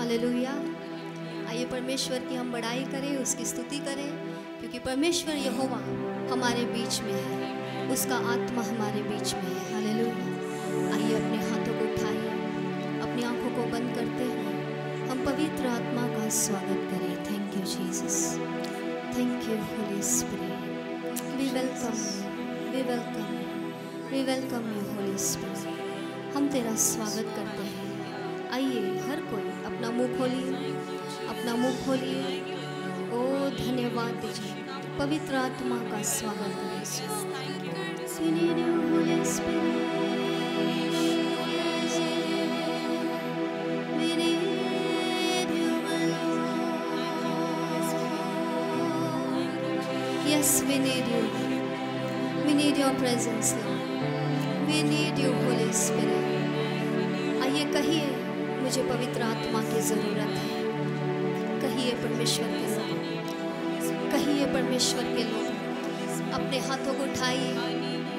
Hallelujah. आइए परमेश्वर की हम बड़ाई करें, उसकी स्तुति करें, क्योंकि परमेश्वर यहोवा हमारे बीच में है, उसका आत्मा हमारे बीच में है। हालेलुया। आइए अपने हाथों को उठाइए, अपनी आंखों को बंद करते हैं हम पवित्र आत्मा का स्वागत करें। Thank you Jesus, thank you holy spirit. We welcome, we welcome, we welcome you holy spirit. हम तेरा स्वागत करते हैं। आइए हर कोई अपना मुंह खोलिए, अपना मुंह खोलिए। ओ धन्यवाद दीजिए, पवित्र आत्मा का स्वागत करें। We need you, Holy Spirit. We need you, my Lord. Yes, we need you. We need your presence, Lord. We need you, Holy Spirit. आइए कहिए, मुझे पवित्र आत्मा की ज़रूरत है। कहिए परमेश्वर के लोग, कहिए परमेश्वर के लोग, अपने हाथों को उठाइए,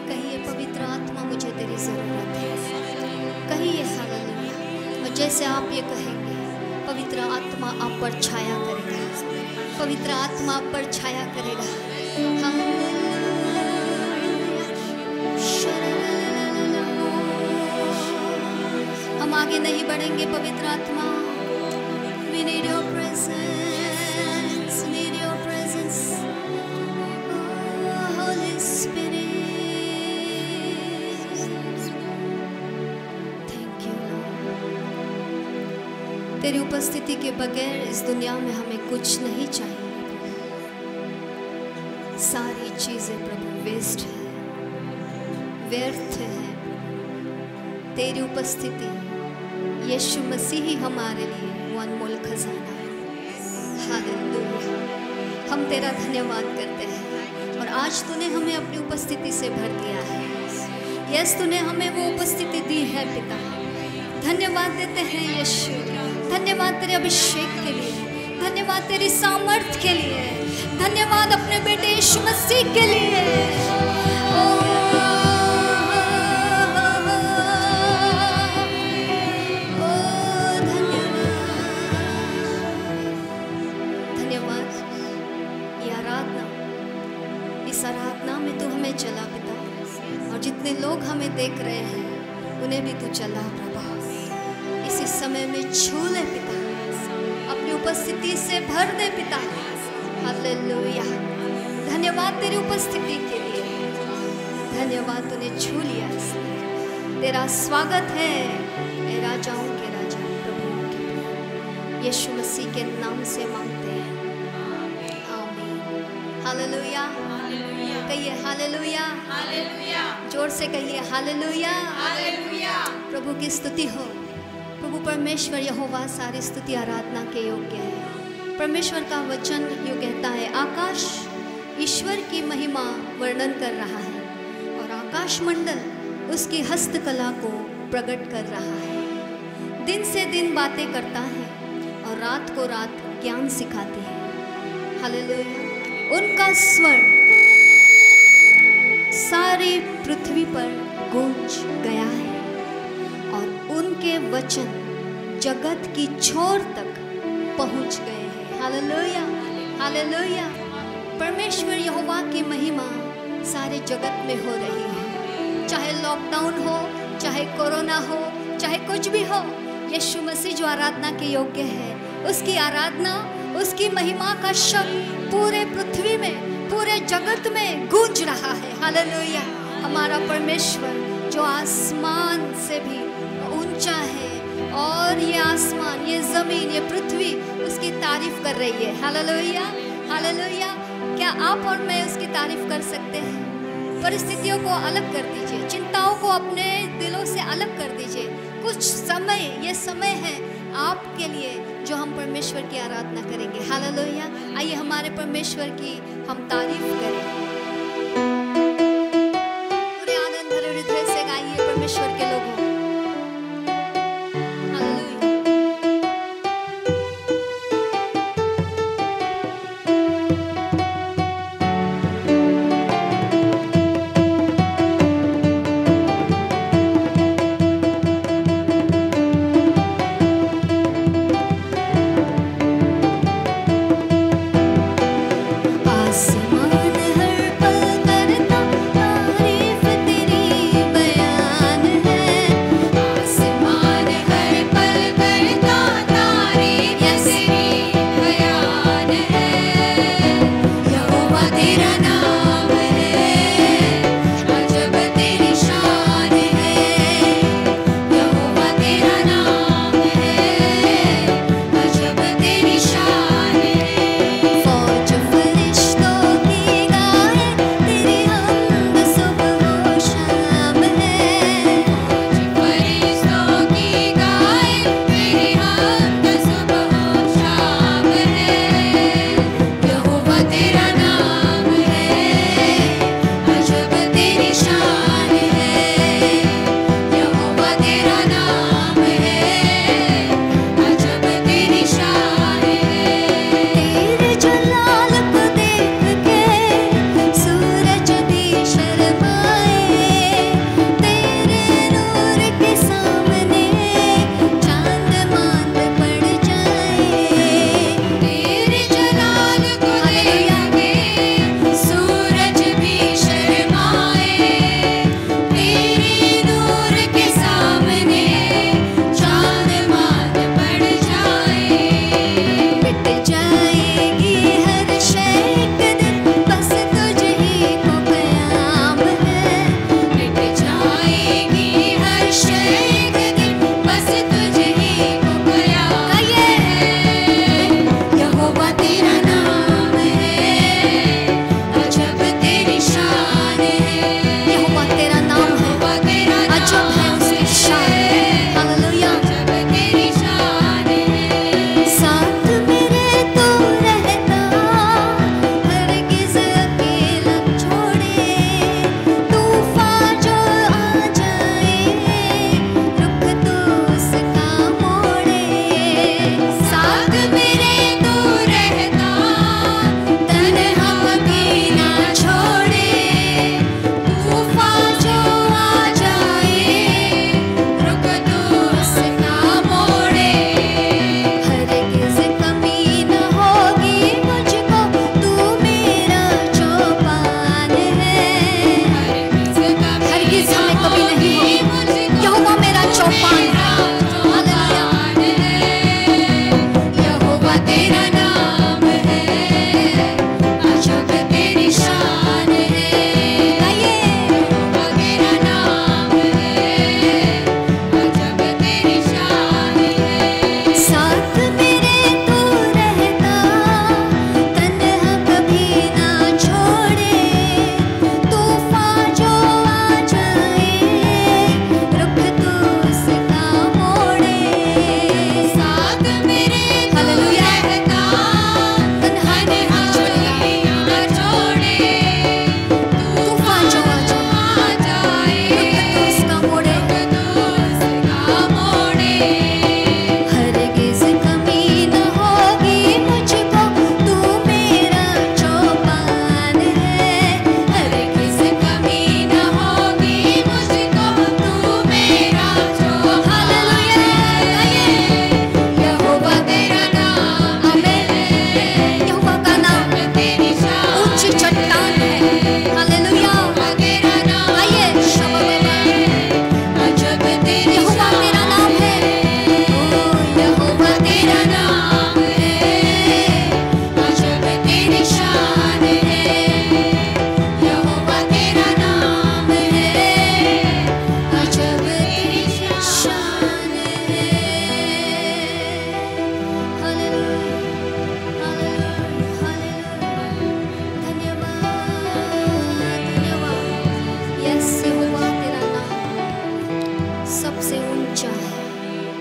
कहिए पवित्र आत्मा मुझे तेरी ज़रूरत है। कहिए हालेलुया। और जैसे आप ये कहेंगे, पवित्र आत्मा आप पर छाया करेगा, पवित्र आत्मा आप पर छाया करेगा। हम आगे नहीं बढ़ेंगे पवित्र आत्मा। We need your presence, need your presence, oh, Holy Spirit. Thank you Lord. तेरी उपस्थिति के बगैर इस दुनिया में हमें कुछ नहीं चाहिए। सारी चीजें प्रभु वेस्ट है, व्यर्थ है। तेरी उपस्थिति यीशु मसीह ही हमारे लिए वो अनमोल खजाना है। हालेलुया। हम तेरा धन्यवाद करते हैं। और आज तूने हमें अपनी उपस्थिति से भर दिया है। यस, तूने हमें वो उपस्थिति दी है पिता। धन्यवाद देते हैं यीशु, धन्यवाद तेरे अभिषेक के लिए, धन्यवाद तेरी सामर्थ्य के लिए, धन्यवाद अपने बेटे यीशु मसीह के लिए। चला पिता, और जितने लोग हमें देख रहे हैं उन्हें भी तू चला प्रभु। इसी समय में छू ले पिता, अपनी उपस्थिति से भर दे पिता। हालेलुया। धन्यवाद तेरी उपस्थिति के लिए, धन्यवाद तूने छू लिया। तेरा स्वागत है ए राजाओं के राजा, प्रभु के प्रभु। यीशु मसीह के नाम से मांगते हैं, आमीन। हालेलुया। कहिए हालेलुया, हालेलुया। जोर से कहिए हालेलुया, हालेलुया। प्रभु की स्तुति हो। प्रभु परमेश्वर यहोवा सारी स्तुति आराधना के योग्य है। परमेश्वर का वचन यूँ कहता है, आकाश ईश्वर की महिमा वर्णन कर रहा है और आकाश मंडल उसकी हस्तकला को प्रकट कर रहा है। दिन से दिन बातें करता है और रात को रात ज्ञान सिखाते हैं। हालेलुया। उनका स्वर सारी पृथ्वी पर गूंज गया है और उनके वचन जगत की छोर तक पहुंच गए हैं। Hallelujah, hallelujah. परमेश्वर यहोवा की महिमा सारे जगत में हो रही है। चाहे लॉकडाउन हो, चाहे कोरोना हो, चाहे कुछ भी हो, यीशु मसीह जो आराधना के योग्य है, उसकी आराधना, उसकी महिमा का शब्द पूरे पृथ्वी में, पूरे जगत में गूंज रहा है। हालेलुया। हमारा परमेश्वर जो आसमान से भी ऊंचा है, और ये आसमान, ये जमीन, ये पृथ्वी उसकी तारीफ कर रही है। Hallelujah, hallelujah. क्या आप और मैं उसकी तारीफ कर सकते हैं? परिस्थितियों को अलग कर दीजिए, चिंताओं को अपने दिलों से अलग कर दीजिए। कुछ समय, ये समय है आपके लिए जो हम परमेश्वर की आराधना करेंगे। हालेलुया। आइए हमारे परमेश्वर की हम तारीफ करें। पूरे आनंद भरे हृदय से गाइए परमेश्वर के लोगों।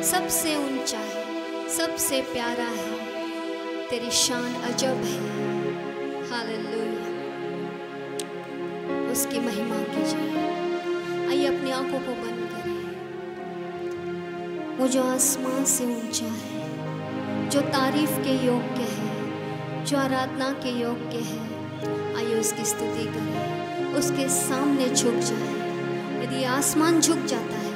सबसे ऊंचा है, सबसे प्यारा है, तेरी शान अजब है। हालेलुया, उसकी महिमा कीजिए। आइए अपनी आंखों को बंद करें। वो जो आसमान से ऊंचा है, जो तारीफ के योग्य है, जो आराधना के योग्य है, आइए उसकी स्तुति करें, उसके सामने झुक जाए। यदि आसमान झुक जाता है,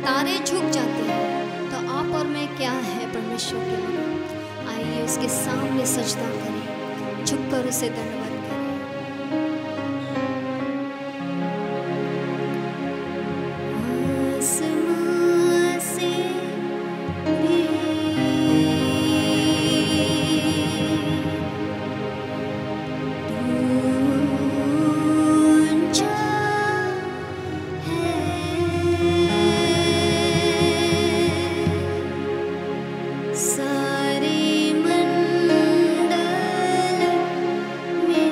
तारे झुक जाते हैं, तो आप और मैं क्या है परमेश्वर के लिए। आइए उसके सामने सजदा करें, झुककर उसे दंडवत करें। आसमान से भी ऊंचा है, सारे मंडल में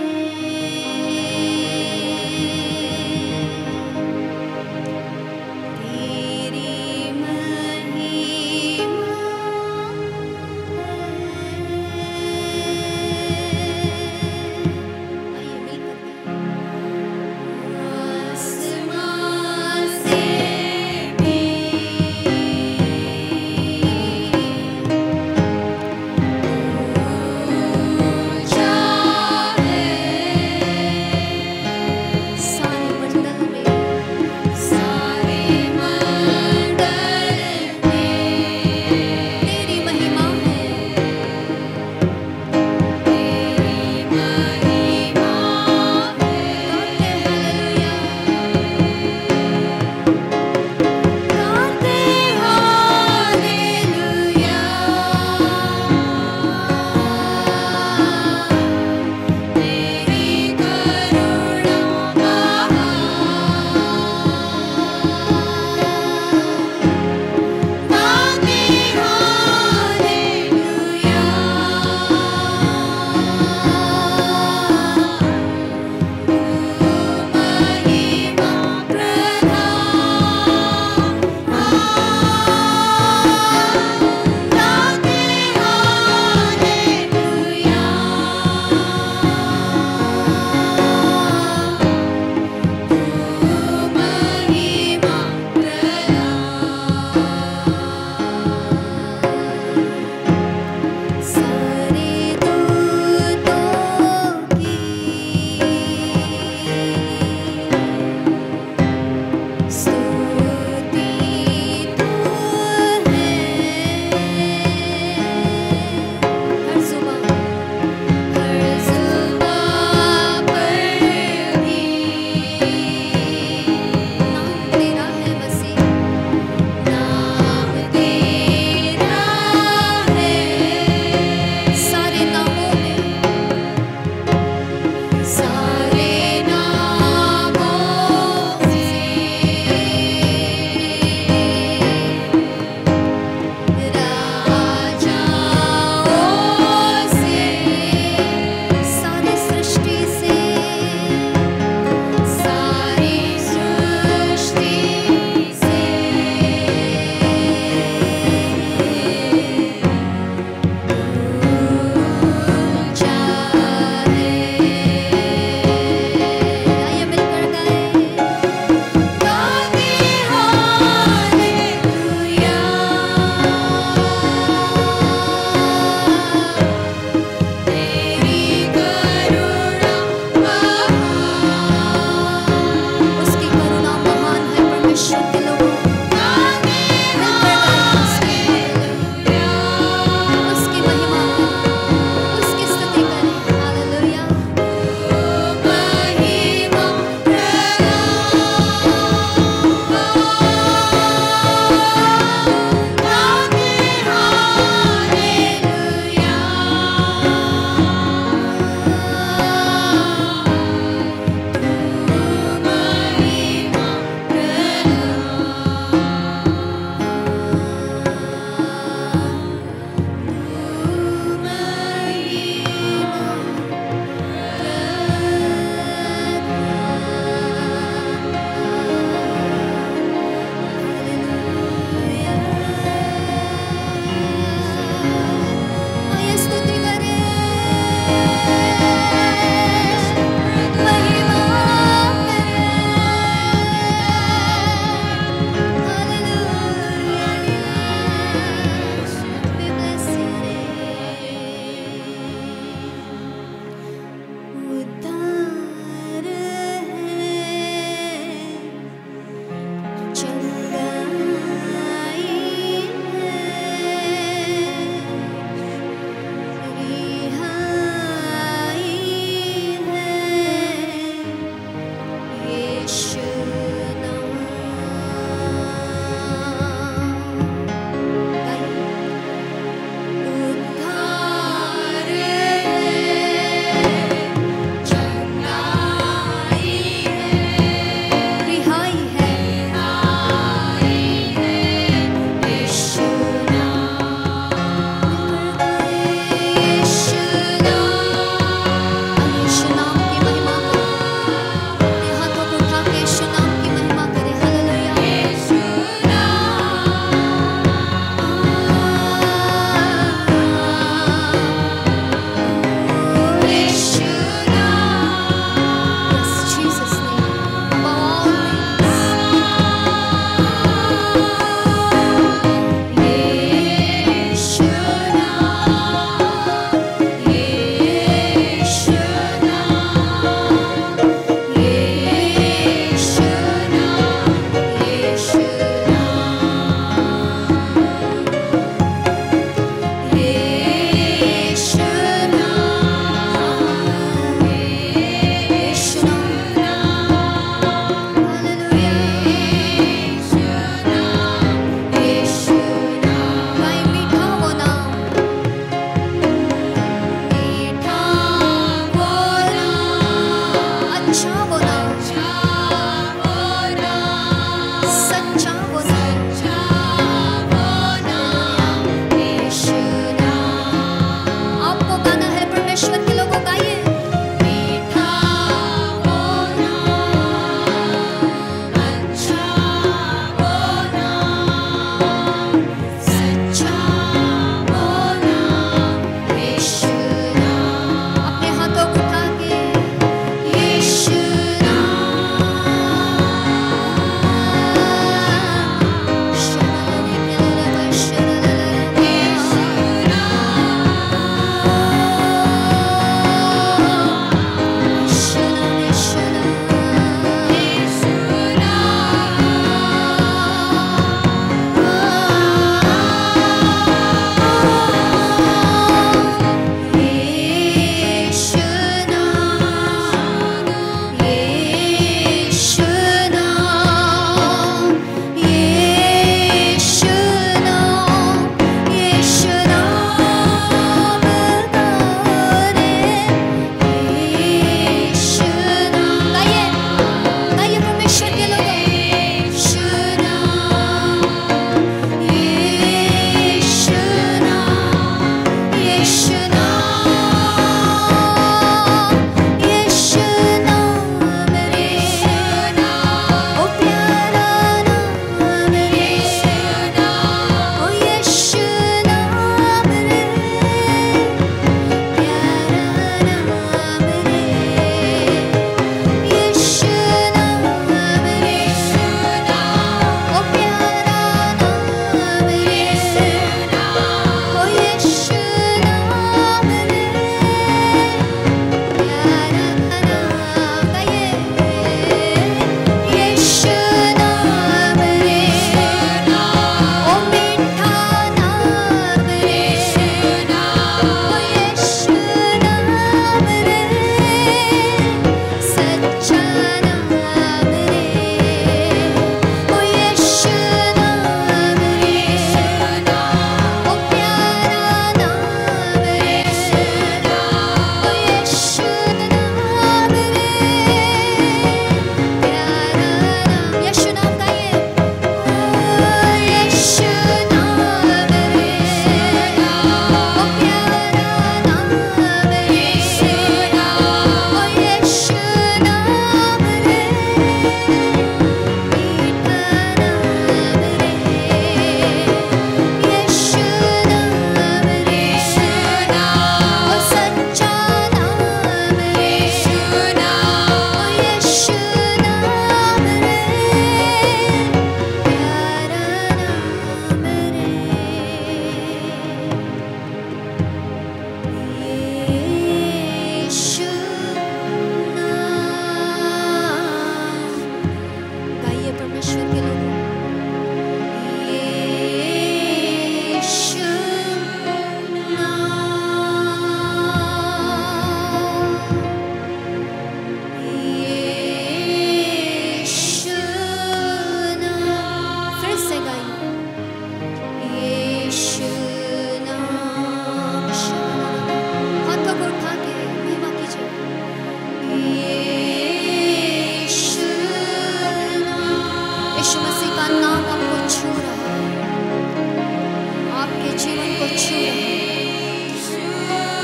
छू रहा है।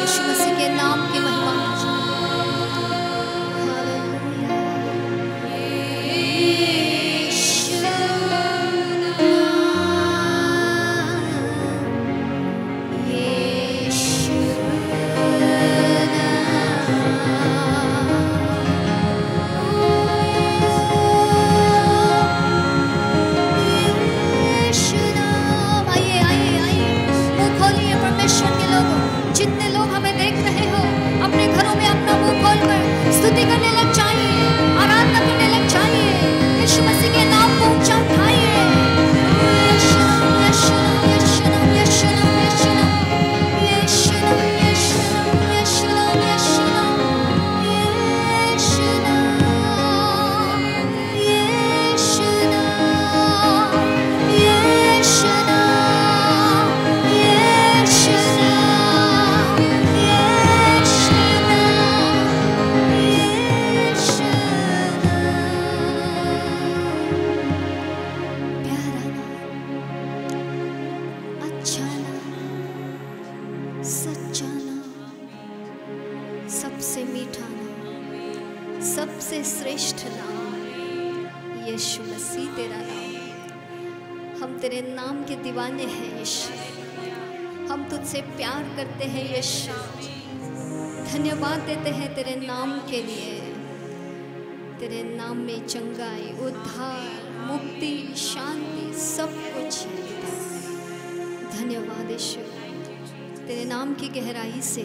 यीशु मसीह के नाम की महिमा। जितने लोग हमें देख रहे हो, अपने घरों में अपना मुंह खोलकर स्तुति करने लग जाइए, आराधना करने लग जाइए, यीशु मसीह के नाम को ऊंचा उठाइए। यीशु यीशु यीशु यीशु यीशु यीशु यीशु यीशु यीशु सबसे मीठा नाम, सबसे श्रेष्ठ नाम, यीशु मसीह तेरा नाम। हम तेरे नाम के दीवाने हैं यीशु, हम तुझसे प्यार करते हैं यीशु। धन्यवाद देते हैं तेरे नाम के लिए। तेरे नाम में चंगाई, उद्धार, मुक्ति, शांति सब कुछ है। धन्यवाद यीशु, तेरे नाम की गहराई से,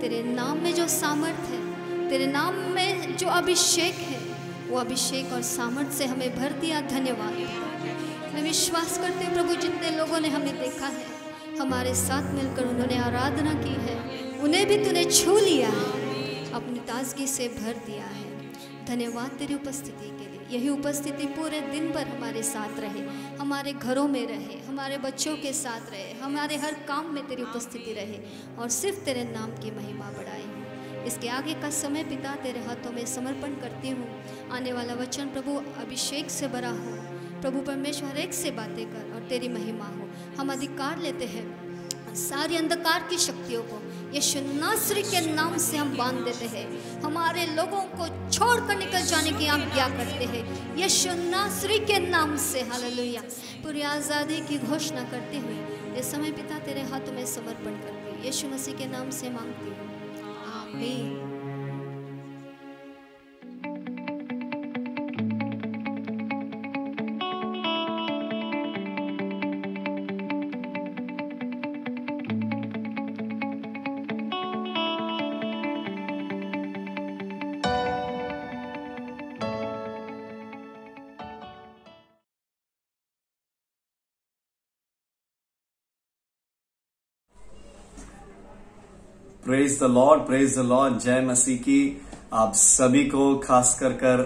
तेरे नाम में जो सामर्थ है, तेरे नाम में जो अभिषेक है, वो अभिषेक और सामर्थ से हमें भर दिया। धन्यवाद। मैं विश्वास करती हूँ प्रभु, जितने लोगों ने हमें देखा है, हमारे साथ मिलकर उन्होंने आराधना की है, उन्हें भी तूने छू लिया है, अपनी ताजगी से भर दिया है। धन्यवाद तेरी उपस्थिति के लिए। यही उपस्थिति पूरे दिन भर हमारे साथ रहे, हमारे घरों में रहे, हमारे बच्चों के साथ रहे, हमारे हर काम में तेरी उपस्थिति रहे और सिर्फ तेरे नाम की महिमा बढ़ाए। इसके आगे का समय पिता तेरे हाथों में समर्पण करती हूँ। आने वाला वचन प्रभु अभिषेक से भरा हो। प्रभु परमेश्वर हर एक से बातें कर और तेरी महिमा हो। हम अधिकार लेते हैं सारी अंधकार की शक्तियों को यीशु नासरी के नाम से हम बांध देते हैं। हमारे लोगों को छोड़कर निकल जाने की आज्ञा करते हैं यीशु नासरी के नाम से। हालेलुया। पूरी आज़ादी की घोषणा करते हुए ये समय पिता तेरे हाथों में समर्पण करती हूँ, यीशु मसीह के नाम से मांगती हूँ, आमीन। प्रेज द लॉर्ड, जय मसीह की। आप सभी को खास कर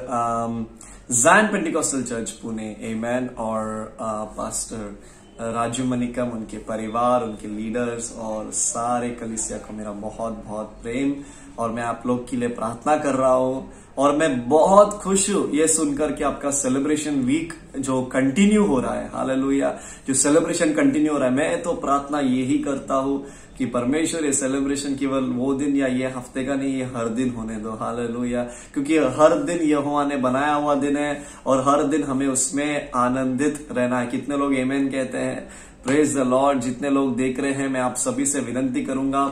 ज़ायन पेंटिकॉस्टल चर्च पुणे, आमेन, और पास्टर राजू मनिकम, उनके परिवार, उनके लीडर्स और सारे कलीसिया को मेरा बहुत बहुत प्रेम। और मैं आप लोग के लिए प्रार्थना कर रहा हूँ और मैं बहुत खुश हूँ ये सुनकर कि आपका सेलिब्रेशन वीक जो कंटिन्यू हो रहा है, हालेलुया, जो सेलिब्रेशन कंटिन्यू हो रहा है। मैं तो प्रार्थना यही करता हूँ कि परमेश्वर ये सेलिब्रेशन केवल वो दिन या ये हफ्ते का नहीं, ये हर दिन होने दो, हालेलुया, क्योंकि हर दिन यहोवा ने बनाया हुआ दिन है और हर दिन हमें उसमें आनंदित रहना है। कितने लोग आमेन कहते हैं? Praise the Lord. जितने लोग देख रहे हैं, मैं आप सभी से विनती करूंगा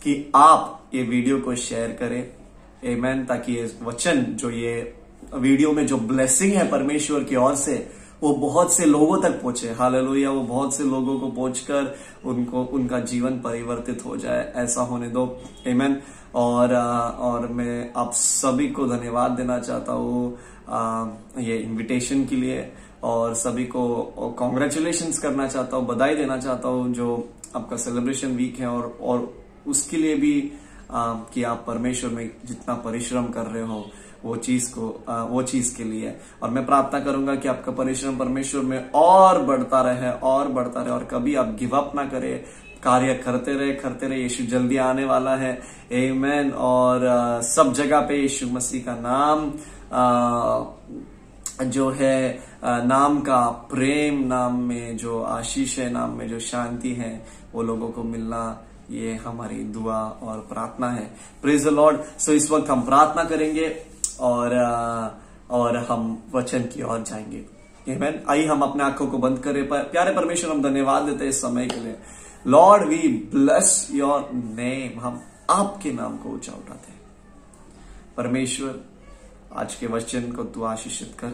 कि आप ये वीडियो को शेयर करें, आमेन, ताकि ये वचन, जो ये वीडियो में जो ब्लेसिंग है परमेश्वर की ओर से, वो बहुत से लोगों तक पहुंचे, हालेलुया, वो बहुत से लोगों को पहुंचकर उनका जीवन परिवर्तित हो जाए। ऐसा होने दो, आमेन। और मैं आप सभी को धन्यवाद देना चाहता हूँ ये इनविटेशन के लिए, और सभी को कॉन्ग्रेचुलेशंस करना चाहता हूँ, बधाई देना चाहता हूँ जो आपका सेलिब्रेशन वीक है, और उसके लिए भी कि आप परमेश्वर में जितना परिश्रम कर रहे हो वो चीज के लिए। और मैं प्रार्थना करूंगा कि आपका परिश्रम परमेश्वर में और बढ़ता रहे, और कभी आप गिव अप ना करें, कार्य करते रहे। यीशु जल्दी आने वाला है, आमेन। और सब जगह पे यीशु मसीह का नाम जो है नाम का प्रेम, नाम में जो आशीष है, नाम में जो शांति है, वो लोगों को मिलना, ये हमारी दुआ और प्रार्थना है। Praise the Lord. सो इस वक्त हम प्रार्थना करेंगे और हम वचन की ओर जाएंगे। आमीन। आइए हम अपने आंखों को बंद करें। प्यारे परमेश्वर, हम धन्यवाद देते हैं इस समय के लिए। Lord we bless your name. हम आपके नाम को ऊंचा उठाते हैं। परमेश्वर, आज के वचन को तू आशीषित कर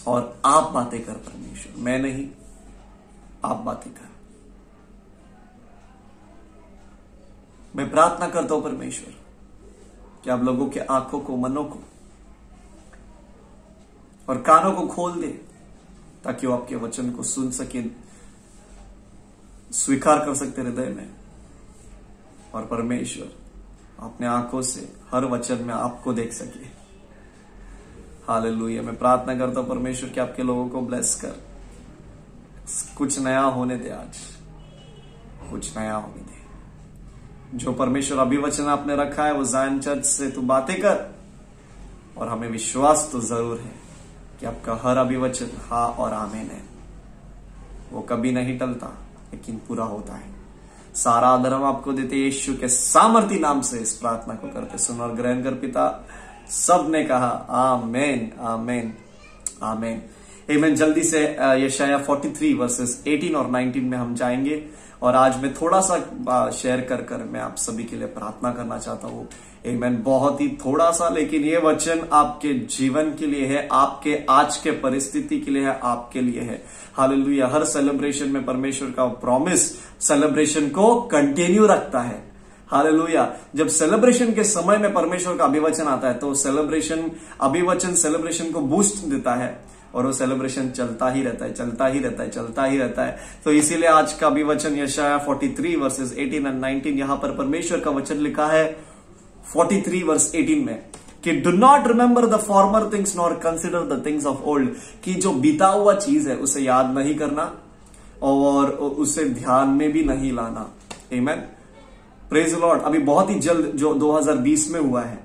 और आप बातें कर परमेश्वर, मैं नहीं, आप बातें कर। मैं प्रार्थना करता हूं परमेश्वर कि आप लोगों के आंखों को, मनों को और कानों को खोल दे, ताकि वो आपके वचन को सुन सके, स्वीकार कर सकते हृदय में। और परमेश्वर, अपने आंखों से हर वचन में आपको देख सके। हालेलुया। मैं प्रार्थना करता हूं परमेश्वर कि आपके लोगों को ब्लेस कर, कुछ नया होने दे, आज कुछ नया होने दे। जो परमेश्वर अभिवचन आपने रखा है, वो ज़ायन चर्च से तू बातें कर। और हमें विश्वास तो जरूर है कि आपका हर अभिवचन हाँ और आमीन है। वो कभी नहीं टलता, लेकिन पूरा होता है। सारा आदर हम आपको देते यीशु के सामर्थी नाम से इस प्रार्थना को करते सुन और ग्रहण कर पिता। सब ने कहा आमेन, आमेन, आमेन, आमेन। जल्दी से यशाया 43 वर्सेस 18 और 19 में हम जाएंगे। और आज मैं थोड़ा सा शेयर कर मैं आप सभी के लिए प्रार्थना करना चाहता हूँ। आमेन। बहुत ही थोड़ा सा, लेकिन ये वचन आपके जीवन के लिए है, आपके आज के परिस्थिति के लिए है, आपके लिए है। हालेलुया। हर सेलिब्रेशन में परमेश्वर का प्रॉमिस सेलिब्रेशन को कंटिन्यू रखता है। हालेलुया। जब सेलिब्रेशन के समय में परमेश्वर का अभिवचन आता है, तो अभिवचन सेलिब्रेशन को बूस्ट देता है, और वो सेलिब्रेशन चलता ही रहता है, चलता ही रहता है, चलता ही रहता है। तो इसीलिए आज का अभिवचन यशाया 43 वर्सेस 18 और 19, यहां पर परमेश्वर का वचन लिखा है 43 वर्स 18 में कि do not remember the former things nor consider the things of old. कि जो बीता हुआ चीज है उसे याद नहीं करना और उसे ध्यान में भी नहीं लाना। आमीन। Praise the Lord. अभी बहुत ही जल्द जो 2020 में हुआ है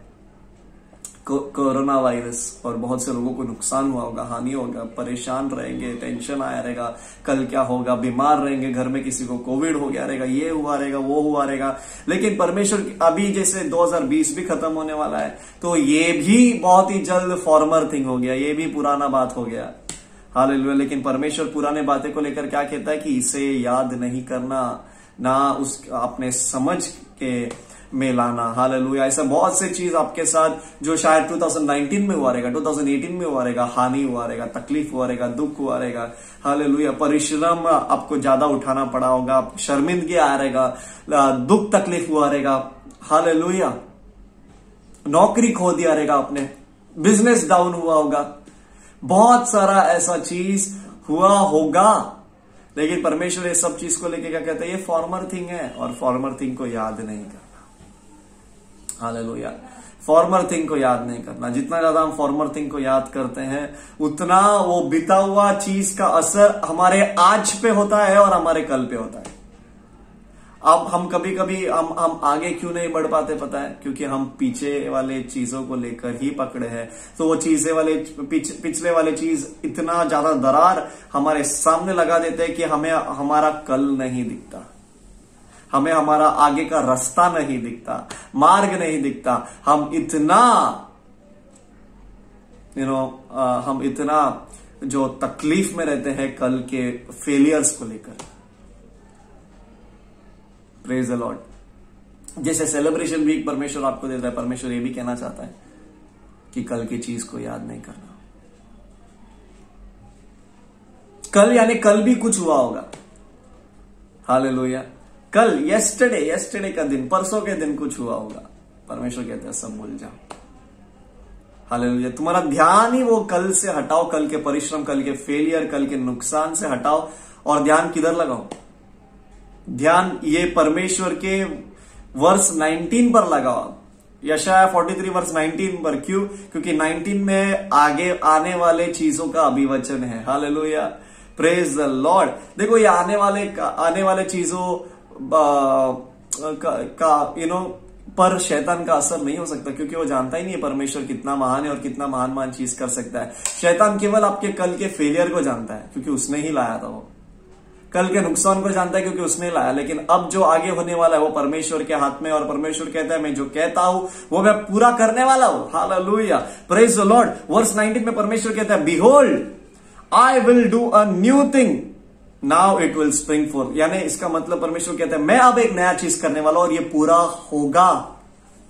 कोरोना वायरस, और बहुत से लोगों को नुकसान हुआ होगा, हानि होगा, परेशान रहेंगे, टेंशन आया रहेगा, कल क्या होगा, बीमार रहेंगे, घर में किसी को कोविड हो गया रहेगा, ये हुआ रहेगा, वो हुआ रहेगा। लेकिन परमेश्वर, अभी जैसे 2020 भी खत्म होने वाला है, तो ये भी बहुत ही जल्द फॉर्मर थिंग हो गया, ये भी पुराना बात हो गया। हालेलुया। लेकिन परमेश्वर पुराने बातें को लेकर क्या कहता है कि इसे याद नहीं करना, ना उस अपने समझ के में लाना। हालेलुया। ऐसा बहुत से चीज आपके साथ जो शायद 2019 में हुआ रहेगा, 2018 में हुआ रहेगा, हानि हुआ रहेगा, तकलीफ हुआ रहेगा, दुख हुआ रहेगा। हालेलुया। परिश्रम आपको ज्यादा उठाना पड़ा होगा, शर्मिंदगी आ रहेगा, दुख तकलीफ हुआ रहेगा। हालेलुया। नौकरी खो दिया रहेगा आपने, बिजनेस डाउन हुआ होगा, बहुत सारा ऐसा चीज हुआ होगा। लेकिन परमेश्वर ये सब चीज को लेके क्या कहता है, ये फॉर्मर थिंग है, और फॉर्मर थिंग को याद नहीं करना। हालेलुया। फॉर्मर थिंग को याद नहीं करना। जितना ज्यादा हम फॉर्मर थिंग को याद करते हैं, उतना वो बीता हुआ चीज का असर हमारे आज पे होता है और हमारे कल पे होता है। अब हम कभी कभी हम आगे क्यों नहीं बढ़ पाते पता है? क्योंकि हम पीछे वाले चीजों को लेकर ही पकड़े हैं। तो वो चीजें वाले पिछले वाले चीज इतना ज्यादा दरार हमारे सामने लगा देते हैं कि हमें हमारा कल नहीं दिखता, हमें हमारा आगे का रास्ता नहीं दिखता, मार्ग नहीं दिखता। हम इतना जो तकलीफ में रहते हैं कल के फेलियर्स को लेकर। Praise the Lord. जैसे सेलिब्रेशन वीक परमेश्वर आपको देता है, परमेश्वर ये भी कहना चाहता है कि कल की चीज को याद नहीं करना। कल यानी कल भी कुछ हुआ होगा। हालेलुया। कल यस्टरडे का दिन, परसों के दिन कुछ हुआ होगा। परमेश्वर कहते हैं सब भूल जाओ। हालेलुया। तुम्हारा ध्यान ही वो कल से हटाओ, कल के परिश्रम, कल के फेलियर, कल के नुकसान से हटाओ, और ध्यान किधर लगाओ? ध्यान ये परमेश्वर के वर्स 19 पर लगाओ। यशाया 43 वर्स 19 पर। क्यों? क्योंकि 19 में आगे आने वाले चीजों का अभिवचन है। हालेलुया। Praise the Lord. देखो ये आने वाले चीजों का पर शैतान का असर नहीं हो सकता, क्योंकि वो जानता ही नहीं है परमेश्वर कितना महान है और कितना महान महान चीज कर सकता है। शैतान केवल आपके कल के फेलियर को जानता है, क्योंकि उसने ही लाया था। वो कल के नुकसान को जानता है, क्योंकि उसने लाया। लेकिन अब जो आगे होने वाला है वो परमेश्वर के हाथ में, और परमेश्वर कहता है मैं जो कहता हूं वो मैं पूरा करने वाला हूं। Hallelujah, praise the Lord. Verse 19 में परमेश्वर कहता है behold I will do a new thing now it will spring forth. यानी इसका मतलब परमेश्वर कहता है मैं अब एक नया चीज करने वाला हूं और ये पूरा होगा।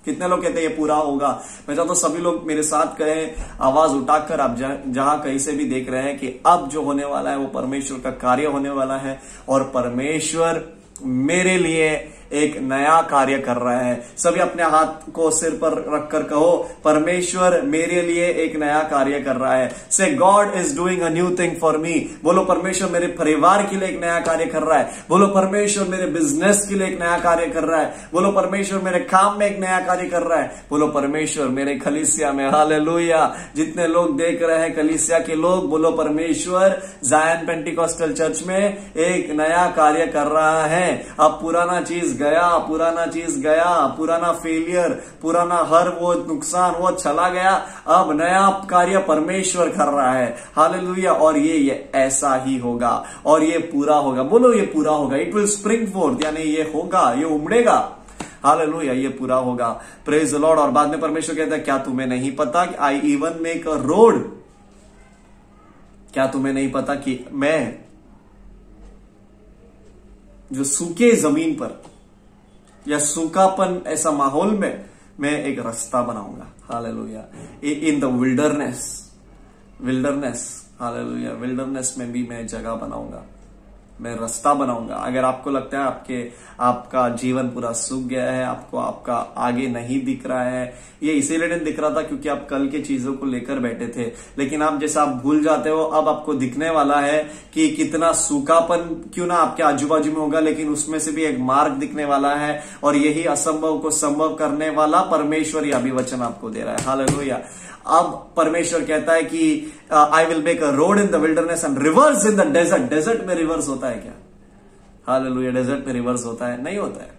कितने लोग कहते हैं ये पूरा होगा? मैं चाहता हूं सभी लोग मेरे साथ कहें, आवाज उठाकर, आप जहां कहीं से भी देख रहे हैं, कि अब जो होने वाला है वो परमेश्वर का कार्य होने वाला है, और परमेश्वर मेरे लिए एक नया कार्य कर रहा है। सभी अपने हाथ को सिर पर रखकर कहो, परमेश्वर मेरे लिए एक नया कार्य कर रहा है। से God is doing a new thing for me. बोलो परमेश्वर मेरे परिवार के लिए एक नया कार्य कर रहा है। बोलो परमेश्वर मेरे बिजनेस के लिए एक नया कार्य कर रहा है। बोलो परमेश्वर मेरे काम में एक नया कार्य कर रहा है। बोलो परमेश्वर मेरे कलीसिया में, हालेलुया, जितने लोग देख रहे हैं कलीसिया के लोग, बोलो परमेश्वर जायन पेंटिकॉस्टल चर्च में एक नया कार्य कर रहा है। अब पुराना चीज गया, पुराना चीज गया, पुराना फेलियर, पुराना हर वो नुकसान वो चला गया। अब नया कार्य परमेश्वर कर रहा है। हालेलुया। और ये ऐसा ही होगा और ये पूरा होगा। बोलो ये पूरा होगा। इट विल स्प्रिंग फोर्थ, यानी ये होगा, ये उमड़ेगा। हालेलुया, ये पूरा होगा। Praise the Lord. और बाद में परमेश्वर कहता है क्या तुम्हें नहीं पता कि I even make a road. क्या तुम्हें नहीं पता कि मैं जो सूखे जमीन पर या सूखापन ऐसा माहौल में मैं एक रास्ता बनाऊंगा। Hallelujah. In the wilderness, hallelujah, wilderness में भी मैं जगह बनाऊंगा, मैं रास्ता बनाऊंगा। अगर आपको लगता है आपका जीवन पूरा सूख गया है, आपको आपका आगे नहीं दिख रहा है, ये इसीलिए नहीं दिख रहा था क्योंकि आप कल के चीजों को लेकर बैठे थे। लेकिन आप जैसा आप भूल जाते हो, अब आपको दिखने वाला है कि कितना सूखापन क्यों ना आपके आजू बाजू में होगा, लेकिन उसमें से भी एक मार्ग दिखने वाला है। और यही असंभव को संभव करने वाला परमेश्वर यह भी वचन आपको दे रहा है। हालेलुया। अब परमेश्वर कहता है कि I will make a road in the wilderness and rivers in the desert. Desert में रिवर्स होता है क्या? हालेलुया। डेजर्ट में रिवर्स होता है? नहीं होता है।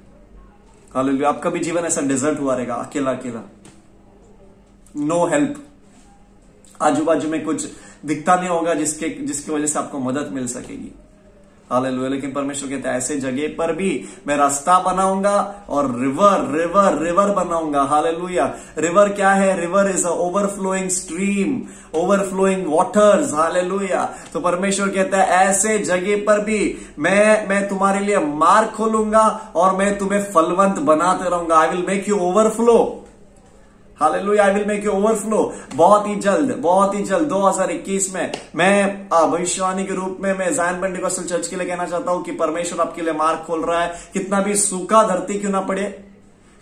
हालेलुया। आपका भी जीवन ऐसा डेजर्ट हुआ रहेगा, अकेला अकेला, नो हेल्प, आजू बाजू में कुछ दिखता नहीं होगा जिसकी वजह से आपको मदद मिल सकेगी। हालेलुया। लेकिन परमेश्वर कहता है ऐसे जगह पर भी मैं रास्ता बनाऊंगा और रिवर बनाऊंगा। हालेलुया। रिवर क्या है? River is a overflowing stream, overflowing waters. Hallelujah. तो परमेश्वर कहता है ऐसे जगह पर भी मैं तुम्हारे लिए मार्ग खोलूंगा और मैं तुम्हें फलवंत बनाते रहूंगा। आई will make you overflow. Hallelujah. I will make you overflow. बहुत ही जल्द 2021 में मैं भविष्यवाणी के रूप में मैं जायन पेंटिकॉस्टल चर्च के लिए कहना चाहता हूं कि परमेश्वर आपके लिए मार्ग खोल रहा है। कितना भी सूखा धरती क्यों ना पड़े,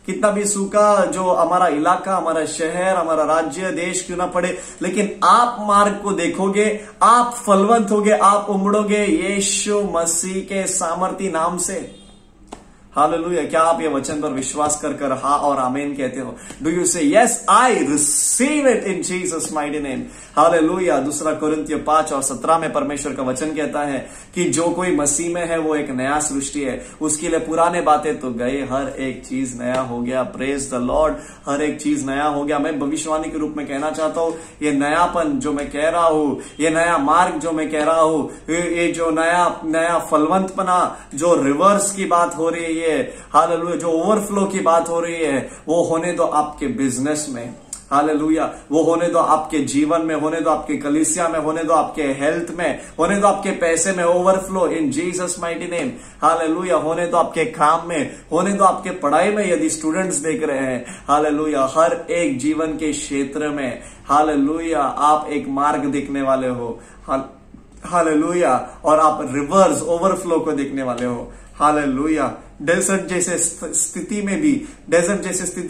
कितना भी सूखा जो हमारा इलाका, हमारा शहर, हमारा राज्य, देश क्यों ना पड़े, लेकिन आप मार्ग को देखोगे, आप फलवंत होगे, आप उमड़ोगे यीशु मसीह के सामर्थी नाम से। हालेलुया। क्या आप ये वचन पर विश्वास कर हाँ और आमीन कहते हो? डू यू से yes I receive it in Jesus mighty name. Hallelujah. 2 कोरिन्थियों 5 और 17 में परमेश्वर का वचन कहता है कि जो कोई मसीह में है वो एक नया सृष्टि है, उसके लिए पुराने बातें तो गए, हर एक चीज नया हो गया। Praise the Lord. हर एक चीज नया हो गया। मैं भविष्यवाणी के रूप में कहना चाहता हूं, ये नयापन जो मैं कह रहा हूं, ये नया मार्ग जो मैं कह रहा हूं, ये जो नया फलवंतपना, जो रिवर्स की बात हो रही है, हालेलुया, जो ओवरफ्लो की बात हो रही है, वो होने दो आपके बिजनेस में। हालेलुया। वो होने दो आपके जीवन में, होने दो आपके कलीसिया में, होने दो आपके हेल्थ में, होने दो आपके पैसे में ओवरफ्लो इन जीसस माइटी नेम। हालेलुया। होने दो आपके काम में, होने दो आपके पढ़ाई में, यदि स्टूडेंट्स देख रहे हैं। हालेलुया। हर एक जीवन के क्षेत्र में, हालेलुया, आप एक मार्ग देखने वाले हो। हालेलुया। और आप रिवर्स ओवरफ्लो को देखने वाले हो। हालेलुया। डेजर्ट जैसे स्थिति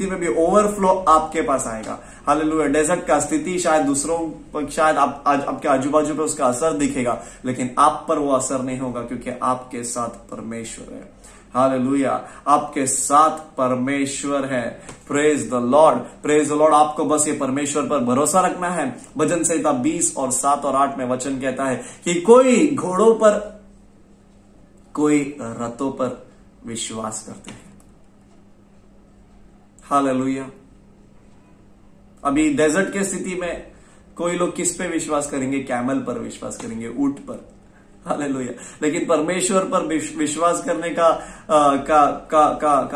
में भी ओवरफ्लो आपके पास आएगा। हालेलुया। डेजर्ट का स्थिति शायद दूसरों पर, शायद आपके आजू बाजू पे उसका असर दिखेगा, लेकिन आप पर वो असर नहीं होगा क्योंकि आपके साथ परमेश्वर है। हालेलुया। आपके साथ परमेश्वर है। Praise the Lord. Praise the Lord. आपको बस ये परमेश्वर पर भरोसा रखना है। भजन संहिता 20 और 7 और 8 में वचन कहता है कि कोई घोड़ों पर, कोई रथों पर विश्वास करते हैं। हालेलुया। अभी डेजर्ट के स्थिति में कोई लोग किस पे विश्वास करेंगे? कैमल पर विश्वास करेंगे, ऊंट पर। हालेलुया। लेकिन परमेश्वर पर विश्वास करने का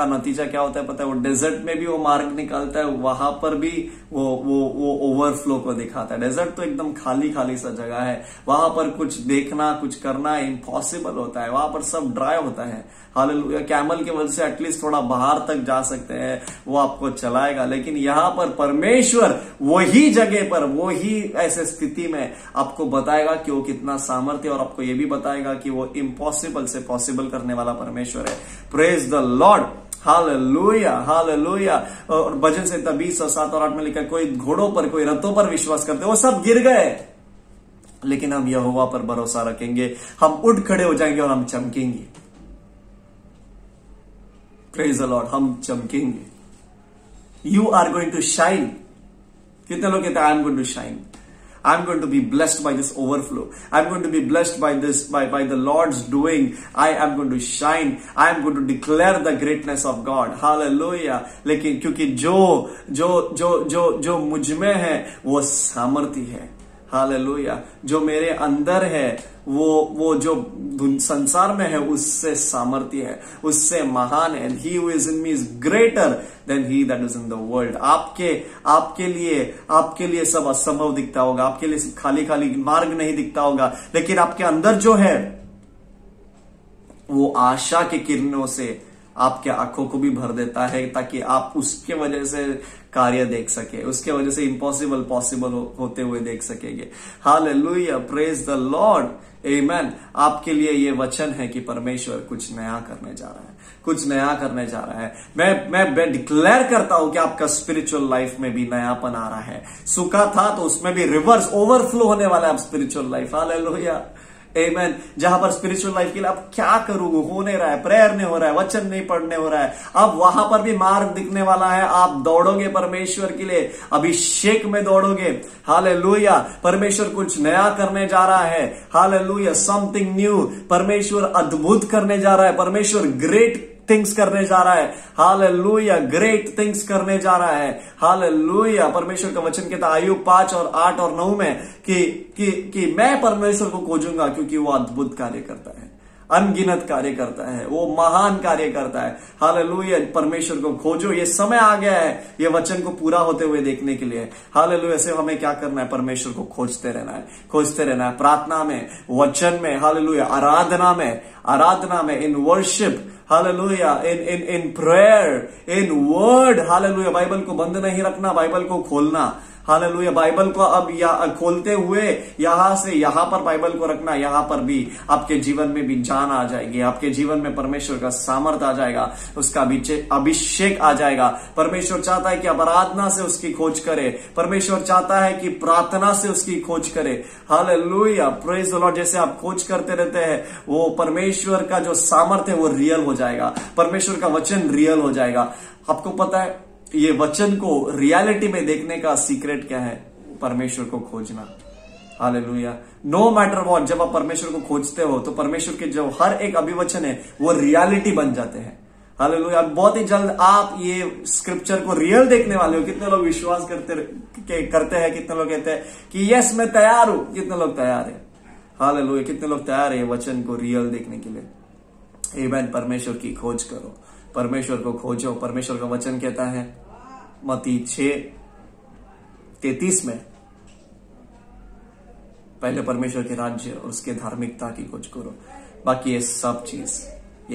नतीजा क्या होता है पता है? वो डेजर्ट में भी वो मार्ग निकालता है, वहां पर भी वो ओवरफ्लो को दिखाता है। डेजर्ट तो एकदम खाली खाली सा जगह है, वहां पर कुछ देखना कुछ करना इम्पॉसिबल होता है, वहां पर सब ड्राई होता है। हालेलुया। कैमल के वजह से एटलीस्ट थोड़ा बाहर तक जा सकते हैं, वो आपको चलाएगा। लेकिन यहां पर परमेश्वर वही जगह पर, वही ऐसे स्थिति में आपको बताएगा कि वो कितना सामर्थ्य, और आपको ये भी बताएगा कि वो इम्पॉसिबल से पॉसिबल करने वाला परमेश्वर है। Praise the Lord. Hallelujah, hallelujah. और भजन संहिता 20 और 7 और 8 में लिखा, कोई घोड़ों पर कोई रथों पर विश्वास करते, वो सब गिर गए, लेकिन हम यहोवा पर भरोसा रखेंगे, हम उठ खड़े हो जाएंगे और हम चमकेंगे। Praise the Lord. हम चमकेंगे। You are going to shine. कितने लोग कहते हैं I am going to shine, I am going to be blessed by this overflow, I am going to be blessed by this, by the Lord's doing, I am going to shine, I am going to declare the greatness of God. Hallelujah. लेकिन क्योंकि जो मुझ में है वो सामर्थ्य है। Hallelujah. जो मेरे अंदर है वो जो संसार में है उससे सामर्थ्य है, उससे महान है। He who is in me is greater than he that is in the world। आपके लिए सब असंभव दिखता होगा, आपके लिए खाली खाली मार्ग नहीं दिखता होगा, लेकिन आपके अंदर जो है वो आशा के किरणों से आपके आंखों को भी भर देता है, ताकि आप उसके वजह से कार्य देख सके, उसके वजह से इम्पॉसिबल पॉसिबल होते हुए देख सकेंगे। Hallelujah. Praise the Lord. Amen. आपके लिए ये वचन है कि परमेश्वर कुछ नया करने जा रहा है, कुछ नया करने जा रहा है। मैं डिक्लेयर करता हूं कि आपका स्पिरिचुअल लाइफ में भी नयापन आ रहा है। सूखा था तो उसमें भी रिवर्स ओवरफ्लो होने वाला है आप स्पिरिचुअल लाइफ। हालेलुया। आमेन। जहां पर स्पिरिचुअल लाइफ के लिए अब क्या करूं, हो नहीं रहा है, प्रेयर नहीं हो रहा है, वचन नहीं पढ़ने हो रहा है, अब वहां पर भी मार्ग दिखने वाला है। आप दौड़ोगे परमेश्वर के लिए, अभिषेक में दौड़ोगे। हालेलुया। परमेश्वर कुछ नया करने जा रहा है। हालेलुया। Something new. परमेश्वर अद्भुत करने जा रहा है, परमेश्वर ग्रेट थिंग्स करने जा रहा है। हालेलुया। ग्रेट थिंग्स करने जा रहा है। हालेलुया। परमेश्वर का वचन कहता है आयुब 5 और 8 और 9 में कि मैं परमेश्वर को खोजूंगा क्योंकि वो अद्भुत कार्य करता है, अनगिनत कार्य करता है, वो महान कार्य करता है। हालेलुया। परमेश्वर को खोजो। ये समय आ गया है ये वचन को पूरा होते हुए देखने के लिए। हालेलुया। ऐसे हमें क्या करना है? परमेश्वर को खोजते रहना है, खोजते रहना है, प्रार्थना में, वचन में। हालेलुया। आराधना में, इन worship. Hallelujah. In prayer, in word. Hallelujah. Bible को बंद नहीं रखना, बाइबल को खोलना। हालेलुया। बाइबल को अब खोलते हुए यहां से यहां पर बाइबल को रखना, यहां पर भी आपके जीवन में भी जान आ जाएगी, आपके जीवन में परमेश्वर का सामर्थ आ जाएगा, उसका अभिषेक आ जाएगा। परमेश्वर चाहता है कि आराधना से उसकी खोज करे, परमेश्वर चाहता है कि प्रार्थना से उसकी खोज करे। हालेलुया। Praise the Lord. जैसे आप खोज करते रहते हैं, वो परमेश्वर का जो सामर्थ्य है वो रियल हो जाएगा, परमेश्वर का वचन रियल हो जाएगा। आपको पता है ये वचन को रियलिटी में देखने का सीक्रेट क्या है? परमेश्वर को खोजना। हालेलुया। नो मैटर व्हाट, जब आप परमेश्वर को खोजते हो तो परमेश्वर के जो हर एक अभिवचन है वो रियलिटी बन जाते हैं। हालेलुया। बहुत ही जल्द आप ये स्क्रिप्चर को रियल देखने वाले हो। कितने लोग विश्वास करते हैं? कितने लोग कहते हैं कि यस मैं तैयार हूं? कितने लोग तैयार है? हालेलुया। कितने लोग तैयार है वचन को रियल देखने के लिए? आमेन। परमेश्वर की खोज करो, परमेश्वर को खोजो। परमेश्वर का वचन कहता है मत्ती 6:33 में, पहले परमेश्वर के राज्य और उसके धार्मिकता की खोज करो, बाकी ये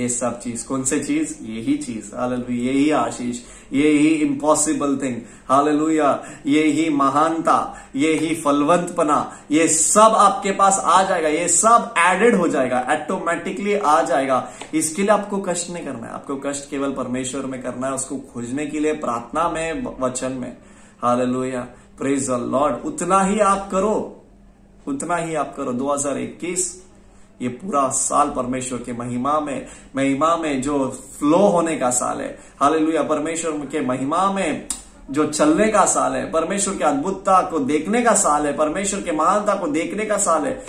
सब चीज कौन से चीज? यही चीज। हालेलुया। यही आशीष, यही इम्पॉसिबल थिंग। हालेलुया। यही महानता, यही फलवंतपना, ये सब आपके पास आ जाएगा, ये सब एडेड हो जाएगा, ऑटोमेटिकली आ जाएगा। इसके लिए आपको कष्ट नहीं करना है, आपको कष्ट केवल परमेश्वर में करना है, उसको खोजने के लिए प्रार्थना में, वचन में। हालेलुया। Praise the Lord. उतना ही आप करो। 2021 ये पूरा साल परमेश्वर के महिमा में जो फ्लो होने का साल है। हालेलुया। परमेश्वर के महिमा में जो चलने का साल है, परमेश्वर की अद्भुतता को देखने का साल है, परमेश्वर के महानता को देखने का साल है।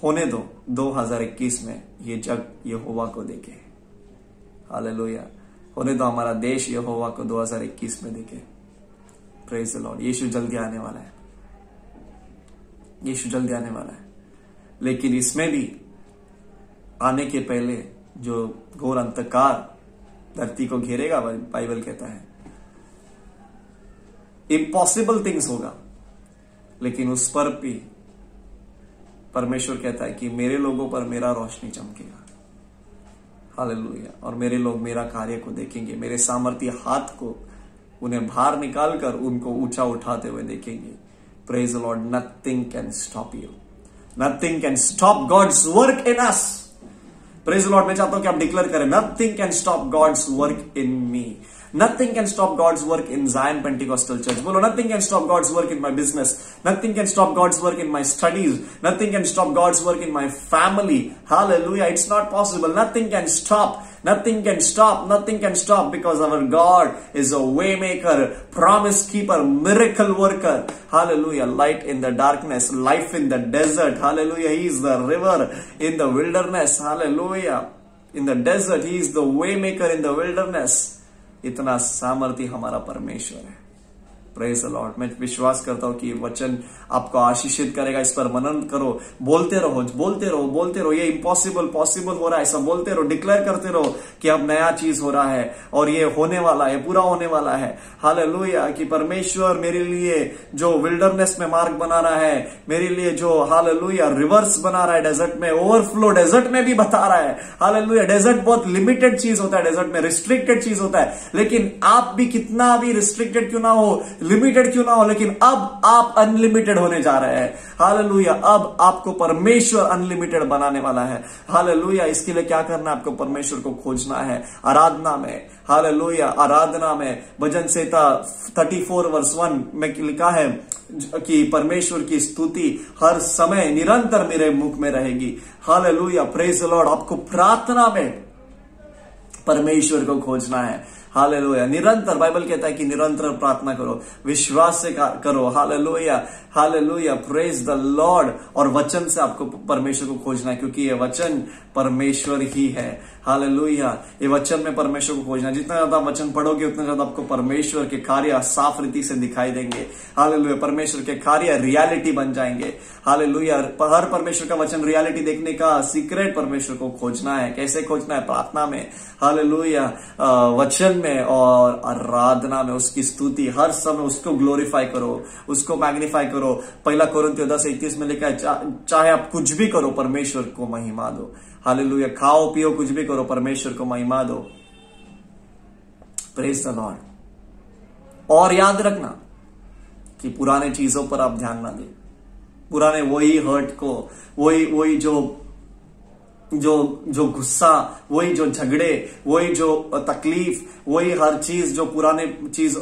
होने दो 2021 में ये जग यहोवा को देखे। हालेलुया। होने दो हमारा देश यहोवा को 2021 में दिखे। Praise the Lord. यीशु जल्दी आने वाला है, यीशु जल्दी आने वाला है। लेकिन इसमें भी आने के पहले जो घोर अंधकार धरती को घेरेगा, बाइबल कहता है इम्पॉसिबल थिंग्स होगा, लेकिन उस पर भी परमेश्वर कहता है कि मेरे लोगों पर मेरा रोशनी चमकेगा। हालेलुया। और मेरे लोग मेरा कार्य को देखेंगे, मेरे सामर्थ्य हाथ को उन्हें बाहर निकालकर उनको ऊंचा उठाते हुए देखेंगे। Praise the Lord. Nothing can stop you, nothing can stop God's work in us. Praise the Lord. मैं चाहता हूं कि आप डिक्लेयर करें, nothing can stop God's work in me. Nothing can stop God's work in Zion Pentecostal Church. बोलो, nothing can stop God's work in my business. Nothing can stop God's work in my studies. Nothing can stop God's work in my family. Hallelujah. It's not possible. Nothing can stop. Nothing can stop. Nothing can stop because our God is a way maker, promise keeper, miracle worker. Hallelujah. Light in the darkness, life in the desert. Hallelujah. He is the river in the wilderness. Hallelujah. In the desert, He is the way maker in the wilderness. इतना सामर्थ्य हमारा परमेश्वर है। Praise the Lord. मैं विश्वास करता हूं कि ये वचन आपको आशीषित करेगा। इस पर मनन करो, बोलते रहो, बोलते रहो, बोलते रहो। ये इम्पॉसिबल पॉसिबल हो रहा है, सब बोलते रहो, डिक्लेयर करते रहो कि अब नया चीज हो रहा है और ये होने वाला है, पूरा होने वाला है। हालेलुया। कि परमेश्वर मेरे लिए जो विल्डरनेस में मार्ग बना रहा है, मेरे लिए जो हालेलुया रिवर्स बना रहा है डेजर्ट में, ओवरफ्लो डेजर्ट में भी बता रहा है। हालेलुया। डेजर्ट बहुत लिमिटेड चीज होता है, डेजर्ट में रिस्ट्रिक्टेड चीज होता है, लेकिन आप भी कितना भी रिस्ट्रिक्टेड क्यों ना हो, लिमिटेड क्यों ना हो, लेकिन अब आप अनलिमिटेड होने जा रहे हैं। हालेलुया। अब आपको परमेश्वर अनलिमिटेड बनाने वाला है। हालेलुया। इसके लिए क्या करना है? आपको परमेश्वर को खोजना है आराधना में। हालेलुया। आराधना में भजन संहिता 34 वर्स 1 में लिखा है कि परमेश्वर की स्तुति हर समय निरंतर मेरे मुख में रहेगी। हालेलुया। Praise the Lord. आपको प्रार्थना में परमेश्वर को खोजना है। हालेलुया। निरंतर, बाइबल कहता है कि निरंतर प्रार्थना करो, विश्वास से करो। Hallelujah. Hallelujah. Praise the Lord. और वचन से आपको परमेश्वर को खोजना है, क्योंकि ये वचन परमेश्वर ही है। हालेलुया। ये वचन में परमेश्वर को खोजना, जितना ज्यादा वचन पढ़ोगे उतना ज्यादा आपको परमेश्वर के कार्य साफ रीति से दिखाई देंगे। हालेलुया। परमेश्वर के कार्य रियलिटी बन जाएंगे। हालेलुया। हर परमेश्वर का वचन रियलिटी देखने का सीक्रेट परमेश्वर को खोजना है। कैसे खोजना है? प्रार्थना में। हालेलुया। वचन में और आराधना में उसकी स्तुति हर समय, उसको ग्लोरीफाई करो, उसको मैग्नीफाई करो। पहला कोरिन्थियों 10:31 में लिखा है, चाहे आप कुछ भी करो परमेश्वर को महिमा दो। हालेलुया। खाओ पियो कुछ भी करो, परमेश्वर को महिमा दो। Praise the Lord. और याद रखना कि पुराने चीजों पर आप ध्यान ना दें, पुराने वही हर्ट को, वही जो गुस्सा, वही जो झगड़े, वही जो तकलीफ, वही हर चीज जो पुराने चीज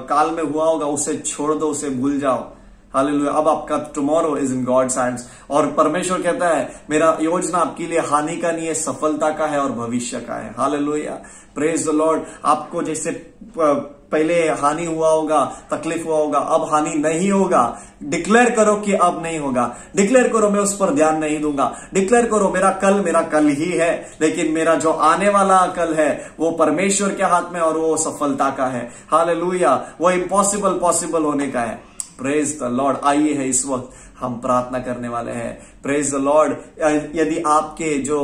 काल में हुआ होगा, उसे छोड़ दो, उसे भूल जाओ। हालेलुया। अब आपका tomorrow is in God's hands. और परमेश्वर कहता है मेरा योजना आपके लिए हानि का नहीं है, सफलता का है और भविष्य का है। हालेलुया। Praise the Lord. आपको जैसे पहले हानि हुआ होगा, तकलीफ हुआ होगा, अब हानि नहीं होगा। डिक्लेयर करो कि अब नहीं होगा। डिक्लेयर करो मैं उस पर ध्यान नहीं दूंगा। डिक्लेयर करो मेरा कल ही है, लेकिन मेरा जो आने वाला कल है वो परमेश्वर के हाथ में और वो सफलता का है। हालेलुया। वो इम्पॉसिबल पॉसिबल होने का है। Praise the Lord. आइए है इस वक्त हम प्रार्थना करने वाले हैं। Praise the Lord. यदि आपके जो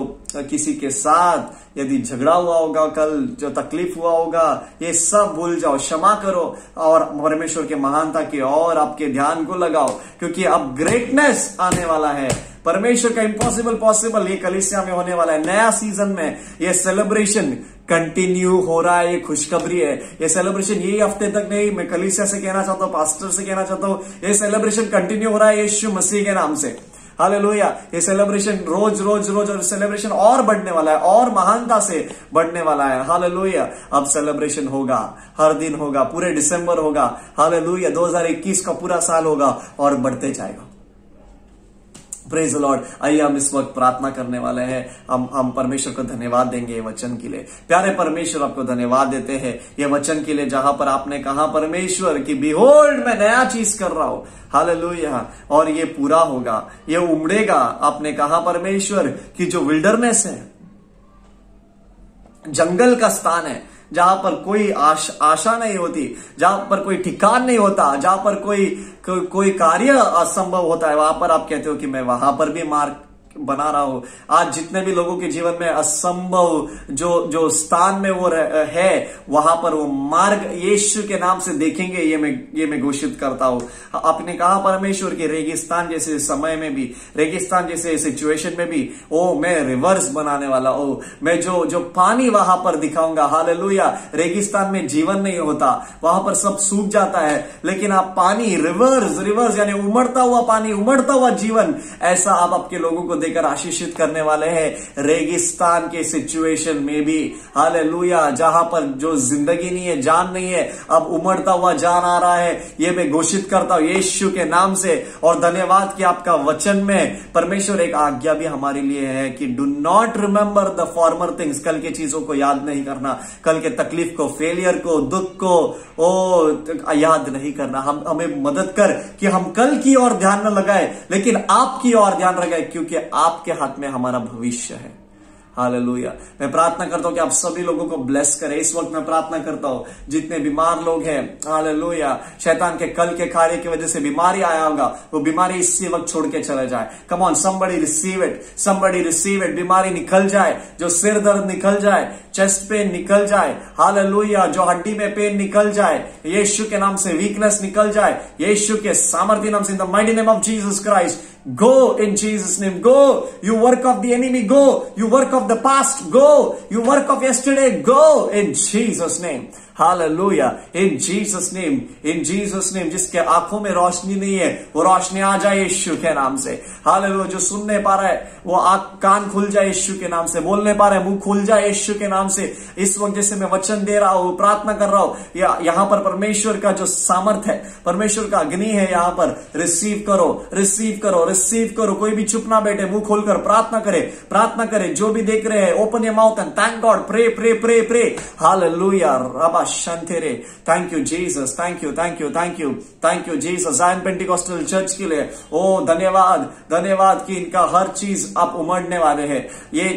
किसी के साथ यदि झगड़ा हुआ होगा, कल जो तकलीफ हुआ होगा, ये सब भूल जाओ, क्षमा करो और परमेश्वर के महानता की और आपके ध्यान को लगाओ, क्योंकि अब ग्रेटनेस आने वाला है। परमेश्वर का इम्पॉसिबल पॉसिबल ये कलीसिया में होने वाला है। नया सीजन में ये सेलिब्रेशन कंटिन्यू हो रहा है। ये खुशखबरी है। ये सेलिब्रेशन यही हफ्ते तक नहीं, मैं कलीसिया से कहना चाहता हूं, पास्टर से कहना चाहता हूं, ये सेलिब्रेशन कंटिन्यू हो रहा है यीशु मसीह के नाम से। हालेलुया। ये सेलिब्रेशन रोज और सेलिब्रेशन और बढ़ने वाला है, और महानता से बढ़ने वाला है। हालेलुया। अब सेलिब्रेशन होगा, हर दिन होगा, पूरे दिसंबर होगा। हालेलुया। 2021 का पूरा साल होगा और बढ़ते जाएगा। Praise the Lord. आइए हम इस वक्त प्रार्थना करने वाले हैं। हम परमेश्वर को धन्यवाद देंगे ये वचन के लिए। प्यारे परमेश्वर, आपको धन्यवाद देते हैं ये वचन के लिए, जहां पर आपने कहा परमेश्वर कि बिहोल्ड मैं नया चीज कर रहा हूं। हालेलुया। और ये पूरा होगा, ये उमड़ेगा। आपने कहा परमेश्वर कि जो विल्डरनेस है, जंगल का स्थान है, जहां पर कोई आशा नहीं होती, जहां पर कोई ठिकान नहीं होता, जहां पर कोई कार्य असंभव होता है, वहां पर आप कहते हो कि मैं वहां पर भी मार्ग बना रहा हूं। आज जितने भी लोगों के जीवन में असंभव जो स्थान में वो है, वहां पर वो मार्ग यीशु के नाम से देखेंगे, ये मैं घोषित करता हूं। आपने कहा परमेश्वर के रेगिस्तान जैसे समय में भी, रेगिस्तान जैसे सिचुएशन में भी, ओ मैं रिवर्स बनाने वाला, ओ मैं जो पानी वहां पर दिखाऊंगा। हालेलुया। रेगिस्तान में जीवन नहीं होता, वहां पर सब सूख जाता है, लेकिन आप पानी रिवर्स यानी उमड़ता हुआ पानी, उमड़ता हुआ जीवन, ऐसा आप आपके लोगों को देकर आशीषित करने वाले हैं रेगिस्तान के सिचुएशन में भी। हालेलुया। जहां पर जो जिंदगी नहीं है, जान नहीं है, अब उमड़ता हुआ जान आ रहा है, ये मैं घोषित करता हूं यीशु के नाम से। और धन्यवाद कि आपका वचन में परमेश्वर एक आज्ञा भी हमारे लिए है कि do not remember the former things. कल के चीजों को याद नहीं करना, कल के तकलीफ को, फेलियर को, दुख को याद नहीं करना। हमें मदद कर कि हम कल की ओर ध्यान न लगाए, लेकिन आपकी ओर ध्यान लगाए, क्योंकि आपके हाथ में हमारा भविष्य है। हालेलुया। मैं प्रार्थना करता हूं कि आप सभी लोगों को ब्लेस करें। इस वक्त मैं प्रार्थना करता हूं जितने बीमार लोग हैं, हालेलुया, शैतान के कल के कार्य की वजह से बीमारी आया होगा, वो बीमारी इसी वक्त छोड़ के चले जाए। Come on, somebody receive it, somebody receive it। बीमारी निकल जाए, जो सिर दर्द निकल जाए, चेस्ट पेन निकल जाए, हालेलुया, जो हड्डी में पेन निकल जाए, यीशु के नाम से वीकनेस निकल जाए, यीशु के सामर्थ्य नाम से, in the mighty name of Jesus Christ. Go in Jesus' name. Go. You work of the enemy. Go. You work of the past. Go. You work of yesterday. Go in Jesus' name. Hallelujah. In Jesus name, in Jesus name. जिसके आंखों में रोशनी नहीं है, वो रोशनी आ जाए यीशु के नाम से। हालेलुया। जो सुन नहीं पा रहा है, वो कान खुल जाए यीशु के नाम से। बोल नहीं पा रहा है, मुंह खुल जाए यीशु के नाम से। इस वक्त जैसे मैं वचन दे रहा हूं, प्रार्थना कर रहा हूं, यहां पर परमेश्वर का जो सामर्थ है, परमेश्वर का अग्नि है, यहां पर रिसीव करो, रिसीव करो, रिसीव करो। कोई भी चुप ना बैठे, मुंह खोलकर प्रार्थना करे, प्रार्थना करे। जो भी देख रहे हैं, open your mouth and thank God. Pray pray pray pray. Hallelujah. रबा शंतेरे। Thank you Jesus, thank you, thank you, thank you, thank you Jesus. Zion Pentecostal church के लिए ओ धन्यवाद, धन्यवाद कि इनका हर चीज अब उमड़ने वाले हैं। ये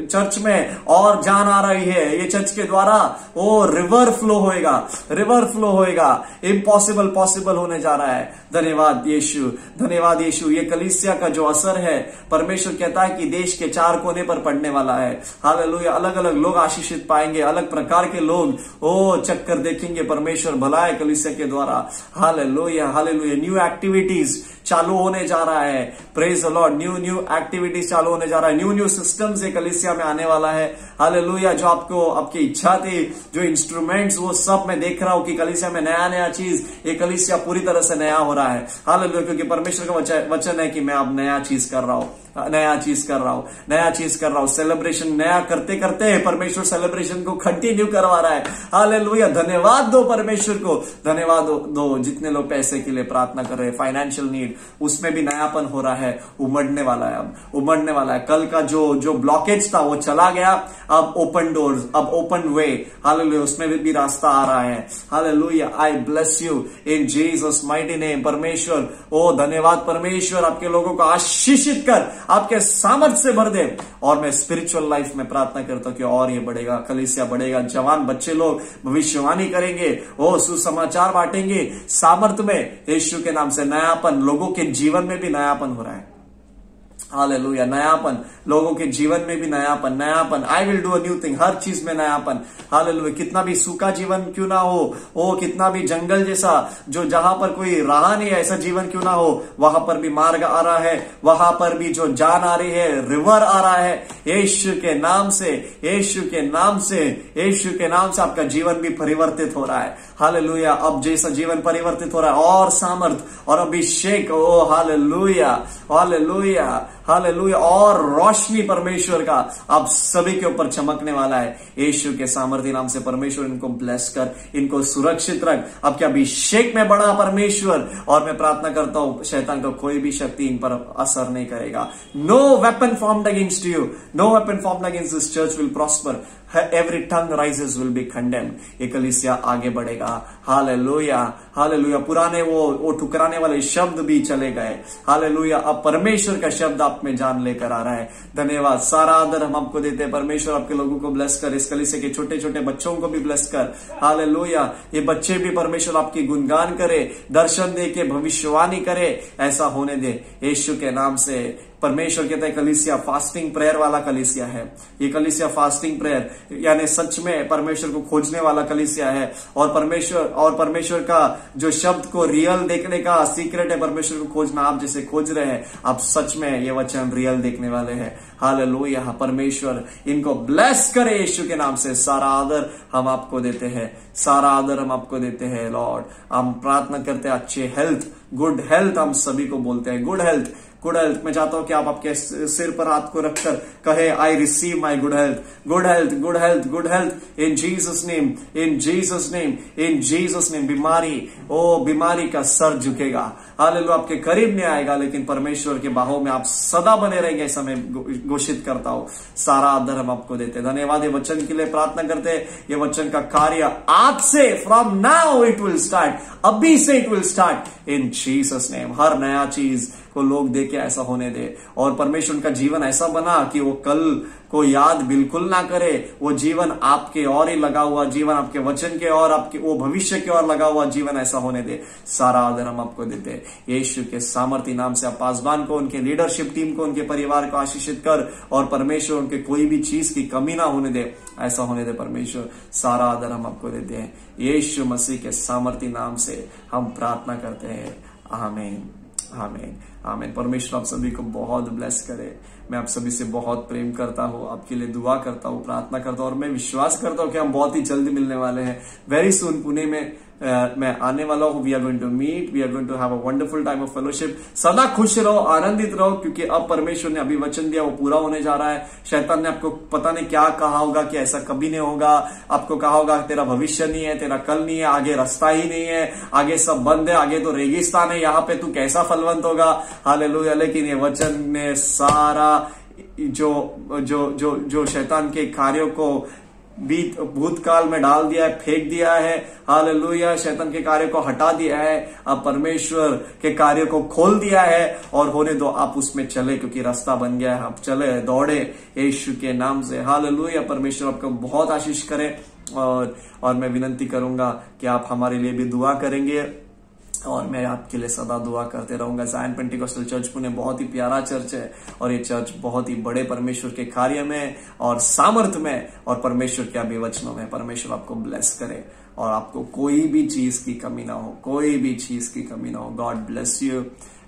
चर्च में और जान आ रही है, ये चर्च के द्वारा ओ रिवर फ्लो होएगा, रिवर फ्लो होएगा। इम्पॉसिबल पॉसिबल होने जा रहा है। धन्यवाद यीशु, धन्यवाद यीशु। ये कलीसिया का जो असर है, परमेश्वर कहता है कि देश के चार कोने पर पड़ने वाला है। हालेलुया। अलग अलग लोग आशीषित पाएंगे, अलग प्रकार के लोग ओ चक्कर देखेंगे। परमेश्वर भला है कलीसिया के द्वारा। Hallelujah, hallelujah. न्यू एक्टिविटीज चालू होने जा रहा है। Praise the Lord. New activities चालू होने जा रहा है। न्यू सिस्टम्स ये कलीसिया में आने वाला है। हालेलुया। जो आपको आपकी इच्छा थी, जो इंस्ट्रूमेंट्स, वो सब मैं देख रहा हूं कि कलीसिया में नया चीज, ये कलीसिया पूरी तरह से नया हो रहा है। हालेलुया। क्योंकि परमेश्वर का वचन है कि मैं अब नया चीज कर रहा हूं, नया चीज कर रहा हूं, नया चीज कर रहा हूं। सेलिब्रेशन नया करते करते परमेश्वर सेलिब्रेशन को कंटिन्यू करवा रहा है। हालेलुया। धन्यवाद दो परमेश्वर को, धन्यवाद दो। जितने लोग पैसे के लिए प्रार्थना कर रहे हैं, फाइनेंशियल नीड, उसमें भी नयापन हो रहा है, उमड़ने वाला है, अब उमड़ने वाला है। कल का जो ब्लॉकेज था वो चला गया, अब ओपन डोर्स, अब ओपन वे। हालेलुया। उसमें भी रास्ता आ रहा है। Hallelujah. I bless you in Jesus mighty name. परमेश्वर ओ धन्यवाद परमेश्वर, आपके लोगों को आशीषित कर, आपके सामर्थ से भर दे। और मैं स्पिरिचुअल लाइफ में प्रार्थना करता हूं कि और ये बढ़ेगा, कलीसिया बढ़ेगा। जवान बच्चे लोग भविष्यवाणी करेंगे, ओ सुसमाचार बांटेंगे सामर्थ में। यीशु के नाम से नयापन, लोगों के जीवन में भी नयापन हो रहा है। हालेलुया। नयापन, लोगों के जीवन में भी नयापन, नयापन। I will do a new thing. हर चीज में नयापन। हालेलुया। कितना भी सूखा जीवन क्यों ना हो, ओ कितना भी जंगल जैसा, जो जहां पर कोई राह नहीं है, ऐसा जीवन क्यों ना हो, वहां पर भी मार्ग आ रहा है, वहां पर भी जो जान आ रही है, रिवर आ रहा है। यीशु के नाम से, यीशु के नाम से, यीशु के नाम से आपका जीवन भी परिवर्तित हो रहा है। हालेलुया। अब जैसा जीवन परिवर्तित हो रहा है, और सामर्थ और अभिषेक, ओ हालेलुया, हालेलुया, हालेलुया। और रोशनी परमेश्वर का आप सभी के ऊपर चमकने वाला है। यीशु के सामर्थ्य नाम से परमेश्वर इनको ब्लेस कर, इनको सुरक्षित रख, आपके अभिषेक में बढ़ा परमेश्वर। और मैं प्रार्थना करता हूं शैतान का कोई भी शक्ति इन पर असर नहीं करेगा। No weapon formed against you, no weapon formed against this church will prosper. Every tongue rises will be condemned. ये कलीसिया आगे बढ़ेगा। Hallelujah, hallelujah. पुराने वो ठुकराने वाले शब्द भी चले गए। हालेलुया। अब परमेश्वर का शब्द आप में जान लेकर आ रहा है। धन्यवाद, सारा आदर हम आपको देते हैं। परमेश्वर आपके लोगों को ब्लेस कर, इस कलीसिया के छोटे छोटे बच्चों को भी ब्लेस कर। हालेलुया, ये बच्चे भी परमेश्वर आपकी गुणगान करे, दर्शन दे के भविष्यवाणी करे, ऐसा होने दे यीशु के नाम से। परमेश्वर कहता है कलीसिया फास्टिंग प्रेयर वाला कलीसिया है। ये कलीसिया फास्टिंग प्रेयर यानी सच में परमेश्वर को खोजने वाला कलीसिया है। और परमेश्वर का जो शब्द को रियल देखने का सीक्रेट है, परमेश्वर को खोजना। आप जैसे खोज रहे हैं, आप सच में ये वचन रियल देखने वाले हैं। हालेलुया, परमेश्वर इनको ब्लेस करे यीशु के नाम से। सारा आदर हम आपको देते हैं, सारा आदर हम आपको देते हैं लॉर्ड। हम प्रार्थना करते हैं अच्छे हेल्थ, गुड हेल्थ हम सभी को बोलते हैं, गुड हेल्थ, गुड हेल्थ। मैं चाहता हूं कि आप आपके सिर पर हाथ को रखकर कहे, I receive my good health, good health, good health, good health in Jesus name, in Jesus name, in Jesus name. बीमारी का सर झुकेगा, हालेलुया, आपके करीब नहीं आएगा, लेकिन परमेश्वर के बाहों में आप सदा बने रहेंगे, ऐसा मैं घोषित करता हूं। सारा आदर हम आपको देते हैं। धन्यवाद। ये वचन के लिए प्रार्थना करते हैं, ये वचन का कार्य आज से, from now it will start, अभी से it will start in Jesus name. हर नया चीज को लोग देखे ऐसा होने दे, और परमेश्वर का जीवन ऐसा बना कि वो कल को याद बिल्कुल ना करे। वो जीवन आपके और ही लगा हुआ जीवन, आपके वचन के और आपके वो भविष्य के और लगा हुआ जीवन ऐसा होने दे। सारा आदर हम आपको देते हैं यीशु के सामर्थी नाम से। आप पासवान को, उनके लीडरशिप टीम को, उनके परिवार को आशीषित कर, और परमेश्वर उनके कोई भी चीज की कमी ना होने दे, ऐसा होने दे परमेश्वर। सारा आदर हम आपको देते हैं यीशु मसीह के सामर्थी नाम से हम प्रार्थना करते हैं। आमीन, आमीन, आमीन। परमेश्वर आप सभी को बहुत ब्लेस करे। मैं आप सभी से बहुत प्रेम करता हूँ, आपके लिए दुआ करता हूँ, प्रार्थना करता हूँ, और मैं विश्वास करता हूँ कि हम बहुत ही जल्दी मिलने वाले हैं। वेरी सून पुणे में मैं आने वाला हूँ। We are going to meet, we are going to have a wonderful time of fellowship. सदा खुश रहो, आनंदित रहो, क्योंकि अब परमेश्वर ने अभी वचन दिया, वो पूरा होने जा रहा है। शैतान ने आपको पता नहीं क्या कहा होगा कि ऐसा कभी नहीं होगा। आपको कहा होगा तेरा भविष्य नहीं है, तेरा कल नहीं है, आगे रास्ता ही नहीं है, आगे सब बंद है, आगे तो रेगिस्तान है, यहाँ पे तू कैसा फलवंत होगा। हालेलुया। लेकिन ये वचन ने सारा जो शैतान के कार्यों को भूतकाल में डाल दिया है, फेंक दिया है। हालेलुया। शैतान के कार्य को हटा दिया है, अब परमेश्वर के कार्य को खोल दिया है, और होने दो, आप उसमें चले, क्योंकि रास्ता बन गया है। आप चले, दौड़े यीशु के नाम से। हालेलुया। परमेश्वर आपको बहुत आशीष करे, और मैं विनती करूंगा कि आप हमारे लिए भी दुआ करेंगे, और मैं आपके लिए सदा दुआ करते रहूंगा। ज़ायन पेंटिकोस्टल चर्च पुणे बहुत ही प्यारा चर्च है, और ये चर्च बहुत ही बड़े परमेश्वर के कार्य में और सामर्थ में और परमेश्वर के अभी वचनों में। परमेश्वर आपको ब्लेस करे, और आपको कोई भी चीज की कमी ना हो, कोई भी चीज की कमी ना हो। God bless you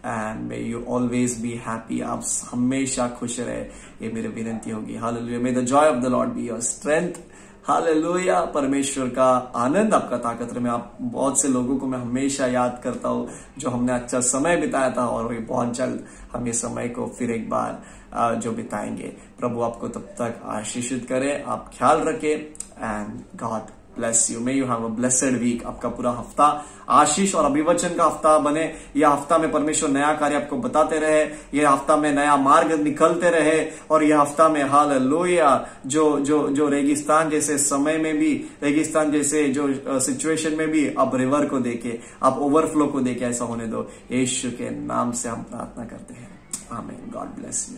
and may you always be happy. आप हमेशा खुश रहे, ये मेरी विनती होगी। Hallelujah. May the Joy of the Lord be your strength. Hallelujah. परमेश्वर का आनंद आपका ताकत रहे। मैं आप बहुत से लोगों को मैं हमेशा याद करता हूँ जो हमने अच्छा समय बिताया था, और बहुत जल्द हम ये समय को फिर एक बार जो बिताएंगे। प्रभु आपको तब तक आशीषित करे, आप ख्याल रखें, and God bless you. May you have a blessed week. आपका पूरा हफ्ता आशीष और अभिवचन का हफ्ता बने। यह हफ्ता में परमेश्वर नया कार्य आपको बताते रहे, यह हफ्ता में नया मार्ग निकलते रहे, और यह हफ्ता में हालेलुया जो रेगिस्तान जैसे समय में भी, रेगिस्तान जैसे जो सिचुएशन में भी आप रिवर को देखे, आप ओवरफ्लो को देखे, ऐसा होने दो। यीशु के नाम से हम प्रार्थना करते हैं। आमीन। God bless you.